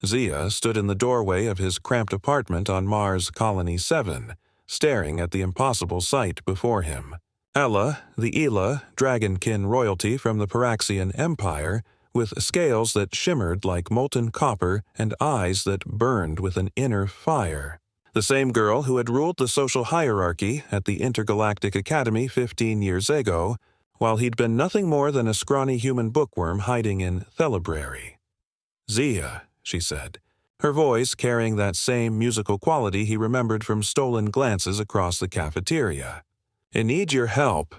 Zia stood in the doorway of his cramped apartment on Mars Colony 7, staring at the impossible sight before him. Ella, the Ela, dragonkin royalty from the Paraxian Empire, with scales that shimmered like molten copper and eyes that burned with an inner fire. The same girl who had ruled the social hierarchy at the Intergalactic Academy 15 years ago, while he'd been nothing more than a scrawny human bookworm hiding in Thelibrary. "Zia," she said, her voice carrying that same musical quality he remembered from stolen glances across the cafeteria. "I need your help."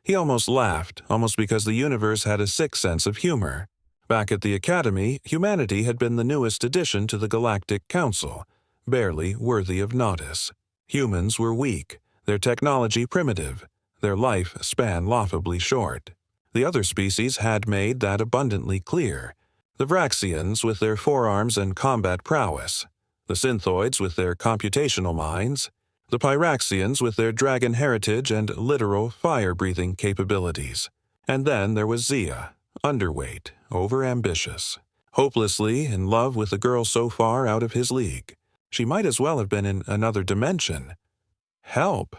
He almost laughed, almost because the universe had a sick sense of humor. Back at the Academy, humanity had been the newest addition to the Galactic Council, barely worthy of notice. Humans were weak, their technology primitive, their life span laughably short. The other species had made that abundantly clear. The Vraxians with their forearms and combat prowess, the Synthoids with their computational minds, the Paraxians with their dragon heritage and literal fire-breathing capabilities. And then there was Zia, underweight, overambitious, hopelessly in love with a girl so far out of his league. She might as well have been in another dimension. Help!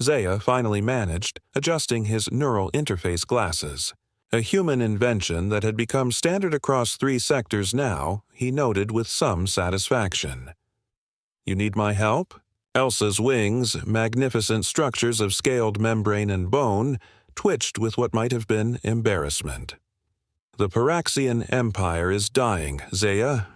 Zia finally managed, adjusting his neural interface glasses. A human invention that had become standard across 3 sectors now, he noted with some satisfaction. "You need my help?" Elsa's wings, magnificent structures of scaled membrane and bone, twitched with what might have been embarrassment. "The Paraxian Empire is dying, Zia.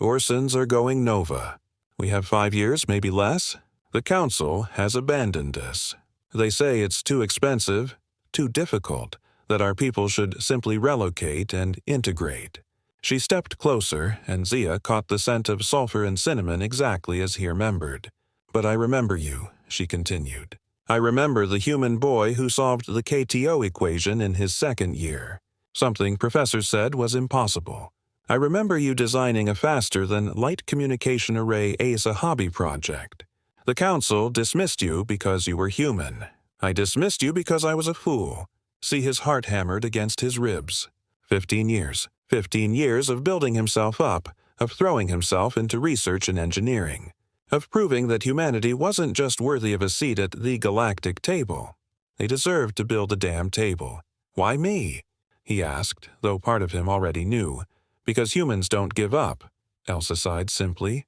Orsons are going nova. We have 5 years, maybe less. The Council has abandoned us. They say it's too expensive, too difficult, that our people should simply relocate and integrate." She stepped closer, and Zia caught the scent of sulfur and cinnamon exactly as he remembered. "But I remember you," she continued. "I remember the human boy who solved the KTO equation in his 2nd year. Something professors said was impossible. I remember you designing a faster-than-light communication array ASA hobby project. The Council dismissed you because you were human. I dismissed you because I was a fool." See his heart hammered against his ribs. 15 years. 15 years of building himself up, of throwing himself into research and engineering, of proving that humanity wasn't just worthy of a seat at the galactic table. They deserved to build a damn table. "Why me?" he asked, though part of him already knew. "Because humans don't give up," Elsa sighed simply.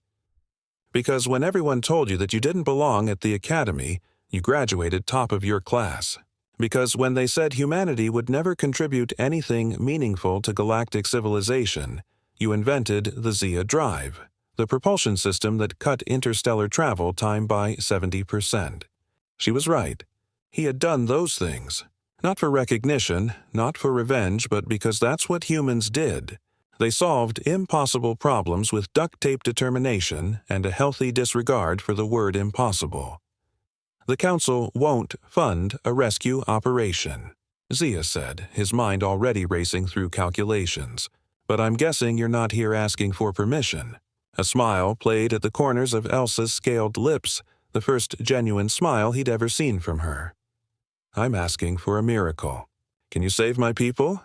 "Because when everyone told you that you didn't belong at the Academy, you graduated top of your class. Because when they said humanity would never contribute anything meaningful to galactic civilization, you invented the Zia Drive, the propulsion system that cut interstellar travel time by 70%. She was right. He had done those things. Not for recognition, not for revenge, but because that's what humans did. They solved impossible problems with duct-tape determination and a healthy disregard for the word impossible. "The Council won't fund a rescue operation," Zia said, his mind already racing through calculations. "But I'm guessing you're not here asking for permission." A smile played at the corners of Elsa's scaled lips, the first genuine smile he'd ever seen from her. "I'm asking for a miracle. Can you save my people?"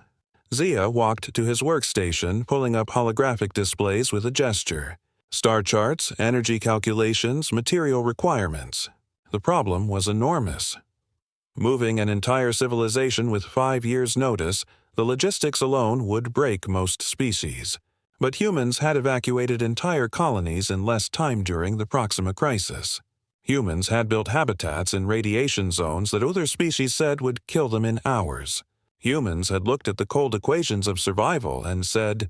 Zia walked to his workstation, pulling up holographic displays with a gesture. Star charts, energy calculations, material requirements. The problem was enormous. Moving an entire civilization with 5 years' notice, the logistics alone would break most species. But humans had evacuated entire colonies in less time during the Proxima Crisis. Humans had built habitats in radiation zones that other species said would kill them in hours. Humans had looked at the cold equations of survival and said,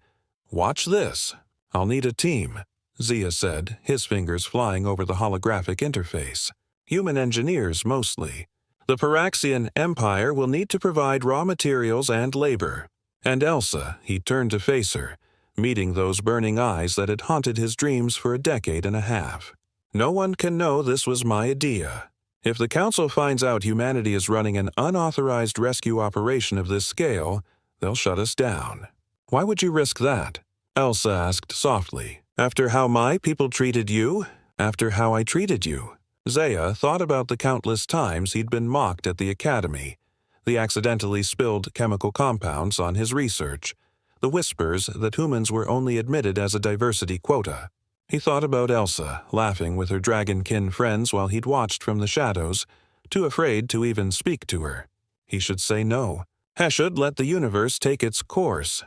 "Watch this. I'll need a team," Zia said, his fingers flying over the holographic interface. "Human engineers, mostly. The Paraxian Empire will need to provide raw materials and labor." And Elsa, he turned to face her, meeting those burning eyes that had haunted his dreams for a decade and a half. "No one can know this was my idea. If the Council finds out humanity is running an unauthorized rescue operation of this scale, they'll shut us down." "Why would you risk that?" Elsa asked softly. "After how my people treated you? After how I treated you?" Zia thought about the countless times he'd been mocked at the Academy, the accidentally spilled chemical compounds on his research, the whispers that humans were only admitted as a diversity quota. He thought about Elsa, laughing with her dragonkin friends while he'd watched from the shadows, too afraid to even speak to her. He should say no. He should let the universe take its course.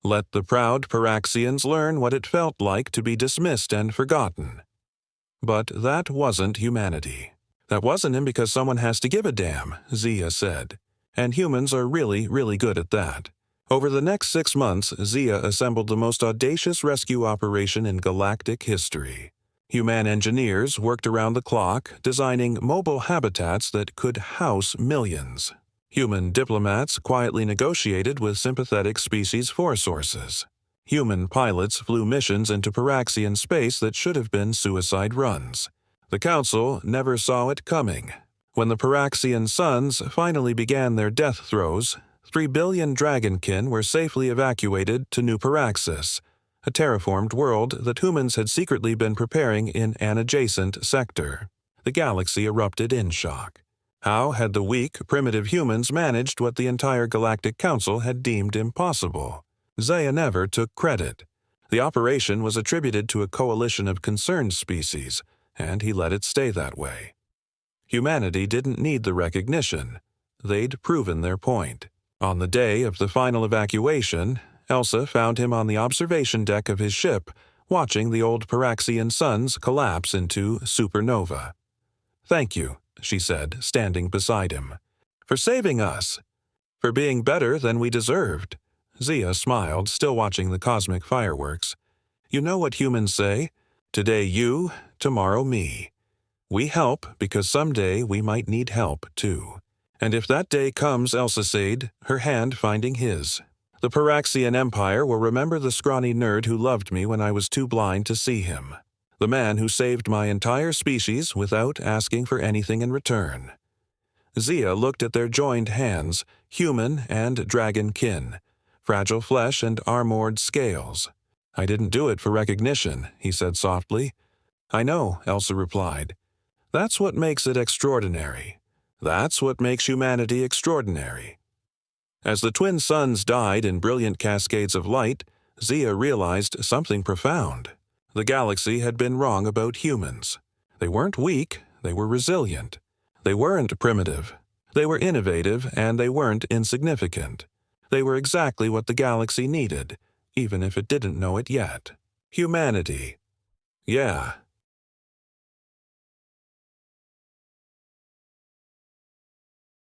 Let the proud Paraxians learn what it felt like to be dismissed and forgotten. But that wasn't humanity. That wasn't him because someone has to give a damn, Zia said. And humans are really, really good at that. Over the next 6 months, Zia assembled the most audacious rescue operation in galactic history. Human engineers worked around the clock, designing mobile habitats that could house millions. Human diplomats quietly negotiated with sympathetic species force sources. Human pilots flew missions into Paraxian space that should have been suicide runs. The Council never saw it coming. When the Paraxian suns finally began their death throes, 3 billion dragonkin were safely evacuated to New Paraxis, a terraformed world that humans had secretly been preparing in an adjacent sector. The galaxy erupted in shock. How had the weak, primitive humans managed what the entire Galactic Council had deemed impossible? Zia never took credit. The operation was attributed to a coalition of concerned species, and he let it stay that way. Humanity didn't need the recognition. They'd proven their point. On the day of the final evacuation, Elsa found him on the observation deck of his ship, watching the old Paraxian suns collapse into supernova. "Thank you," she said, standing beside him. "For saving us. For being better than we deserved." Zia smiled, still watching the cosmic fireworks. "You know what humans say? Today you, tomorrow me. We help because someday we might need help, too. And if that day comes," Elsa said, her hand finding his, "the Paraxian Empire will remember the scrawny nerd who loved me when I was too blind to see him. The man who saved my entire species without asking for anything in return." Zia looked at their joined hands, human and dragon kin, fragile flesh and armored scales. "I didn't do it for recognition," he said softly. "I know," Elsa replied. "That's what makes it extraordinary. That's what makes humanity extraordinary." As the twin suns died in brilliant cascades of light, Zia realized something profound. The galaxy had been wrong about humans. They weren't weak, they were resilient. They weren't primitive. They were innovative, and they weren't insignificant. They were exactly what the galaxy needed, even if it didn't know it yet. Humanity. Yeah,